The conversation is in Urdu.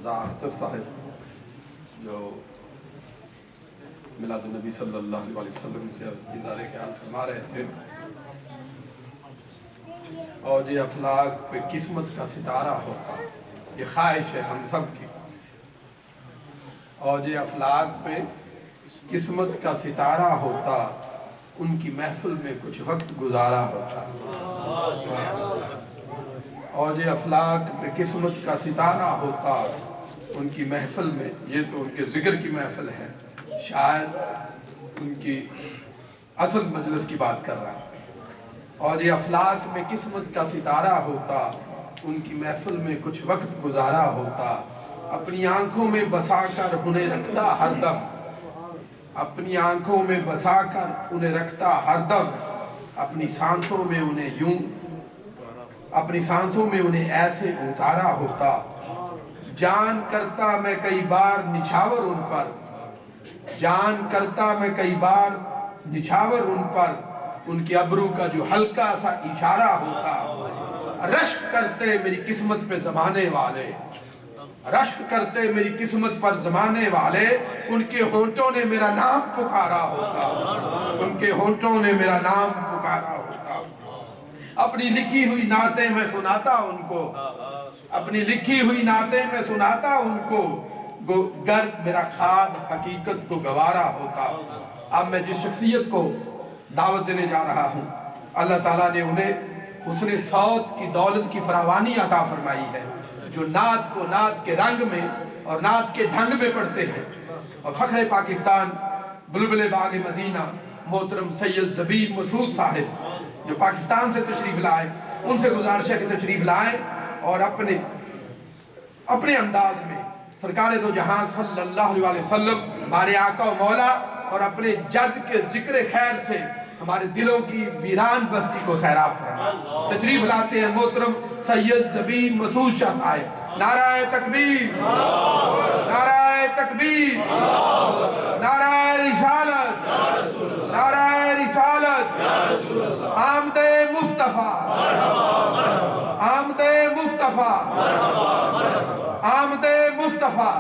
رضا اختر صاحب جو میلاد النبی صلی اللہ علیہ وسلم کے اظہار خیال فرما رہے تھے، اور یہ افلاک پہ قسمت کا ستارہ ہوتا، یہ خواہش ہے ہم سب کی، اور یہ افلاک پہ قسمت کا ستارہ ہوتا، ان کی محفل میں کچھ وقت گزارا ہوتا، اور یہ افلاک پہ قسمت کا ستارہ ہوتا ان کی محفل میں، یہ تو ان کے ذکر کی محفل ہے، شاید ان کی اصل مجلس کی بات کر رہا ہے، اور یہ افلاک میں قسمت کا ستارہ ہوتا ان کی محفل میں کچھ وقت گزارا ہوتا، اپنی آنکھوں میں بسا کر انہیں رکھتا ہر دم، اپنی آنکھوں میں بسا کر انہیں رکھتا ہر دم، اپنی سانسوں میں انہیں یوں، اپنی سانسوں میں انہیں ایسے اتارا ہوتا، جان کرتا میں کئی بار نچھاور ان پر، جان کرتا میں کئی بار نچھاور ان پر، ان کے ابرو کا جو ہلکا سا اشارہ ہوتا، رشک کرتے میری قسمت پہ زمانے والے، رشک کرتے میری قسمت پر زمانے والے، ان کے ہونٹوں نے میرا نام پکارا ہوتا، ان کے ہونٹوں نے میرا نام پکارا ہوتا، اپنی لکھی ہوئی نعتیں میں سناتا ان کو، اپنی لکھی ہوئی نعتیں میں سناتا ان کو، گر میرا خواب حقیقت کو گوارا ہوتا۔ اب میں جس شخصیت کو دعوت دینے جا رہا ہوں، اللہ تعالیٰ نے انہیں حسن صوت کی دولت کی فراوانی عطا فرمائی ہے، جو نعت کو نعت کے رنگ میں اور نعت کے ڈھنگ میں پڑھتے ہیں، اور فخر پاکستان بلبل باغ مدینہ محترم سید زبیر مسعود صاحب جو پاکستان سے تشریف لائے، ان سے گزارش ہے کہ تشریف لائیں اور اپنے انداز میں سرکار دو جہاں صلی اللہ علیہ وسلم ہمارے آقا و مولا اور اپنے جد کے ذکر خیر سے ہمارے دلوں کی ویران بستی کو سیراب فرمائیں۔ تشریف لاتے ہیں محترم سید زبیر مسعود شاہ صاحب۔ نعرہ تکبیر، نعرہ تکبیر، نعرہ رسالت، نعرہ رسالت، آمد مصطفیٰ، آمد مصطفیٰ، آمد مصطفیٰ۔